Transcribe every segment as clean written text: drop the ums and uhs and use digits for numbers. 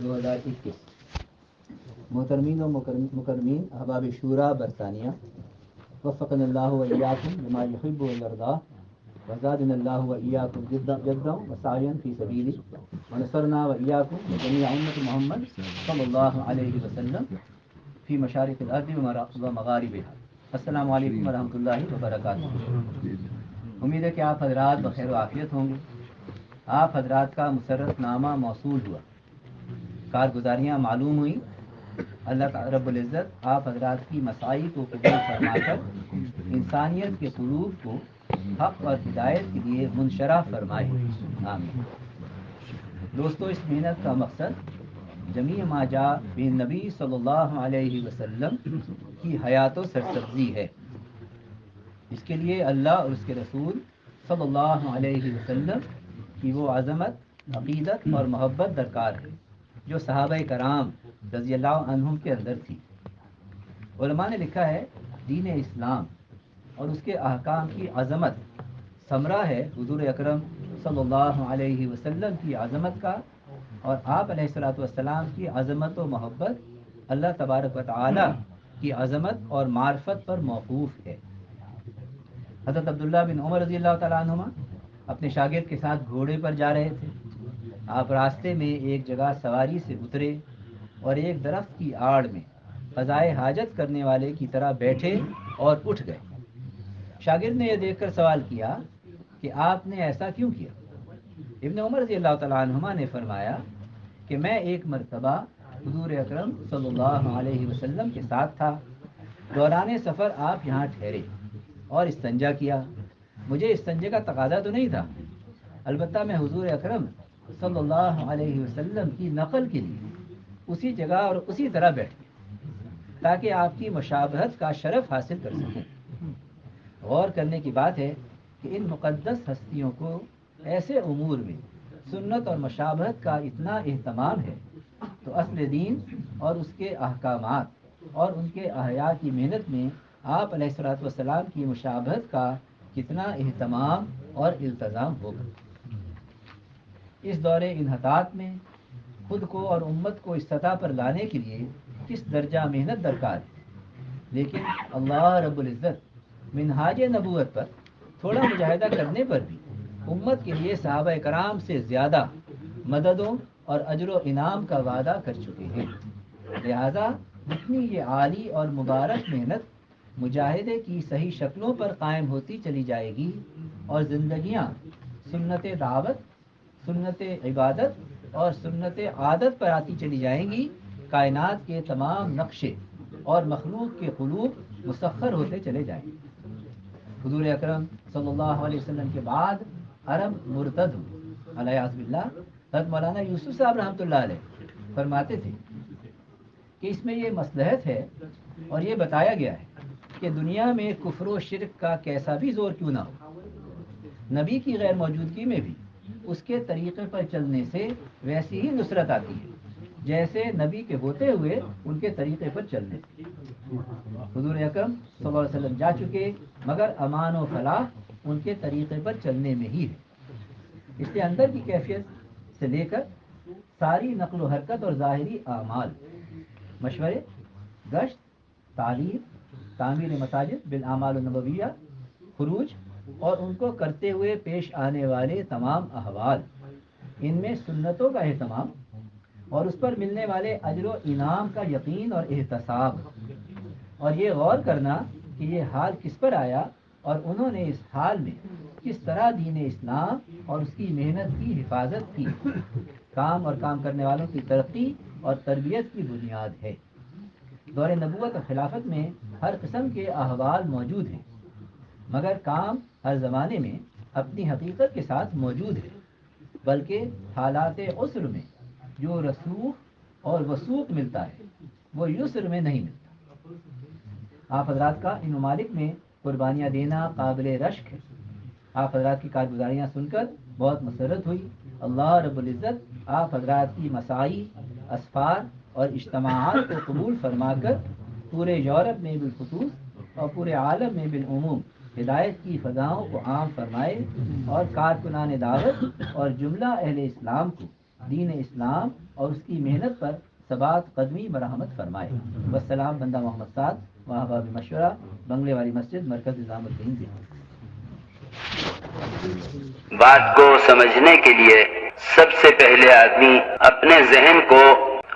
2021 محترمین و مکرمین احباب شورا برطانیہ، وفقنا اللہ و ایاکم لما یحب و یرضی وزادنا اللہ و ایاکم جدا و سعیا فی سبیلہ ونصرنا و ایاکم جمیع امت محمد صلی اللہ علیہ وسلم فی مشارق الارض و مغاربها۔ السلام علیکم ورحمۃ اللہ وبرکاتہ۔ امید ہے کہ آپ حضرات بخیر و عافیت ہوں گے۔ آپ حضرات کا مسرت نامہ موصول ہوا، کارگزاریاں معلوم ہوئیں۔ اللہ رب العزت آپ حضرات کی مساعی کو قبول فرما کر انسانیت کے قلوب کو حق اور ہدایت کے لیے منشرح فرمائے، آمین۔ دوستو، اس محنت کا مقصد جمیع ما جاء بن نبی صلی اللہ علیہ وسلم کی حیات و سرسبزی ہے۔ اس کے لیے اللہ اور اس کے رسول صلی اللہ علیہ وسلم کی وہ عظمت، عقیدت اور محبت درکار ہے جو صحابہ کرام رضی اللہ عنہم کے اندر تھی۔ علماء نے لکھا ہے دین اسلام اور اس کے احکام کی عظمت ثمرہ ہے حضور اکرم صلی اللہ علیہ وسلم کی عظمت کا، اور آپ علیہ الصلوۃ والسلام کی عظمت و محبت اللہ تبارک و تعالی کی عظمت اور معرفت پر موقوف ہے۔ حضرت عبداللہ بن عمر رضی اللہ تعالیٰ عنہما اپنے شاگرد کے ساتھ گھوڑے پر جا رہے تھے۔ آپ راستے میں ایک جگہ سواری سے اترے اور ایک درخت کی آڑ میں قضائے حاجت کرنے والے کی طرح بیٹھے اور اٹھ گئے۔ شاگرد نے یہ دیکھ کر سوال کیا کہ آپ نے ایسا کیوں کیا؟ ابن عمر رضی اللہ تعالیٰ عنہما نے فرمایا کہ میں ایک مرتبہ حضور اکرم صلی اللہ علیہ وسلم کے ساتھ تھا۔ دوران سفر آپ یہاں ٹھہرے اور استنجا کیا۔ مجھے استنجے کا تقاضا تو نہیں تھا، البتہ میں حضور اکرم صلی اللہ علیہ وسلم کی نقل کے لیے اسی جگہ اور اسی طرح بیٹھ گیا تاکہ آپ کی مشابہت کا شرف حاصل کر سکوں۔ غور کرنے کی بات ہے کہ ان مقدس ہستیوں کو ایسے امور میں سنت اور مشابہت کا اتنا اہتمام ہے، تو اصل دین اور اس کے احکامات اور ان کے احیاء کی محنت میں آپ علیہ الصلوۃ والسلام کی مشابہت کا کتنا اہتمام اور التزام ہوگا۔ اس دور انحطاط میں خود کو اور امت کو اس سطح پر لانے کے لیے کس درجہ محنت درکار ہے، لیکن اللہ رب العزت منہاج نبوت پر تھوڑا مجاہدہ کرنے پر بھی امت کے لیے صحابہ کرام سے زیادہ مددوں اور اجر و انعام کا وعدہ کر چکے ہیں۔ لہذا جتنی یہ عالی اور مبارک محنت مجاہدے کی صحیح شکلوں پر قائم ہوتی چلی جائے گی اور زندگیاں سنت دعوت، سنت عبادت اور سنت عادت پر آتی چلی جائیں گی، کائنات کے تمام نقشے اور مخلوق کے قلوب مسخر ہوتے چلے جائیں گے۔ حضور اکرم صلی اللہ علیہ وسلم کے بعد عرب مرتد ہوئے، علیہ باللہ۔ حضرت مولانا یوسف صاحب رحمۃ اللہ علیہ فرماتے تھے کہ اس میں یہ مصلحت ہے اور یہ بتایا گیا ہے کہ دنیا میں کفر و شرک کا کیسا بھی زور کیوں نہ ہو، نبی کی غیر موجودگی میں بھی اس کے طریقے پر چلنے سے ویسی ہی نصرت آتی ہے جیسے نبی کے ہوتے ہوئے ان کے طریقے پر چلنے سے۔ حضور اکرم صلی اللہ علیہ وسلم جا چکے، مگر امان و فلاح ان کے طریقے پر چلنے میں ہی ہے۔ اس لیے اندر کی کیفیت سے لے کر ساری نقل و حرکت اور ظاہری اعمال، مشورے، گشت، تعلیم، تعمیر مساجد بالاعمال النبویہ، خروج اور ان کو کرتے ہوئے پیش آنے والے تمام احوال، ان میں سنتوں کا اہتمام اور اس پر ملنے والے اجر و انعام کا یقین اور احتساب، اور یہ غور کرنا کہ یہ حال کس پر آیا اور انہوں نے اس حال میں کس طرح دین اسلام اور اس کی محنت کی حفاظت کی، کام اور کام کرنے والوں کی ترقی اور تربیت کی بنیاد ہے۔ دور نبوت اور خلافت میں ہر قسم کے احوال موجود ہیں، مگر کام ہر زمانے میں اپنی حقیقت کے ساتھ موجود ہے، بلکہ حالات عسر میں جو رسوخ اور وثوق ملتا ہے وہ یسر میں نہیں ملتا۔ آپ حضرات کا ان ممالک میں قربانیاں دینا قابل رشک ہے۔ آپ حضرات کی کارگزاریاں سن کر بہت مسرت ہوئی۔ اللہ رب العزت آپ حضرات کی مساعی، اسفار اور اجتماعات کو قبول فرما کر پورے یورپ میں بالخصوص اور پورے عالم میں بالعموم ہدایت کی فضاؤں کو عام فرمائے، اور کارکنان دعوت اور جملہ اہل اسلام کو دین اسلام اور اس کی محنت پر ثبات قدمی مرحمت فرمائے. والسلام بندہ محمد سعد وہاب مشورہ بنگلے والی مسجد مرکز نظام الدین بھی. بات کو سمجھنے کے لیے سب سے پہلے آدمی اپنے ذہن کو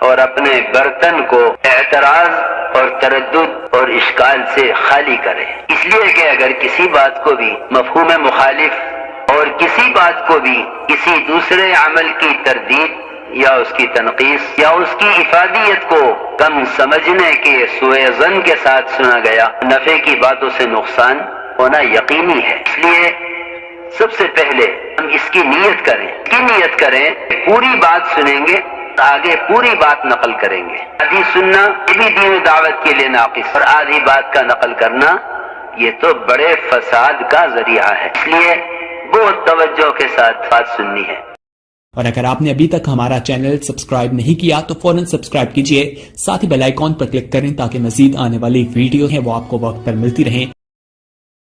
اور اپنے برتن کو اعتراض اور تردد اور اشکال سے خالی کرے. اس لیے کہ اگر کسی بات کو بھی مفہوم مخالف اور کسی بات کو بھی کسی دوسرے عمل کی تردید یا اس کی تنقیص یا اس کی افادیت کو کم سمجھنے کے سوء ظن کے ساتھ سنا گیا، نفع کی باتوں سے نقصان ہونا یقینی ہے. اس لیے سب سے پہلے ہم اس کی نیت کریں پوری بات سنیں گے، آگے پوری بات نقل کریں گے. آدھی سننا یہ بھی دین و دعوت کے لیے ناقص، اور آدھی بات کا نقل کرنا یہ تو بڑے فساد کا ذریعہ ہے. اس لیے بہت توجہ کے ساتھ بات سننی ہے. اور اگر آپ نے ابھی تک ہمارا چینل سبسکرائب نہیں کیا تو فوراً سبسکرائب کیجئے، ساتھ ہی بیل آئیکن پر کلک کریں تاکہ مزید آنے والی ویڈیو ہیں وہ آپ کو وقت پر ملتی رہیں.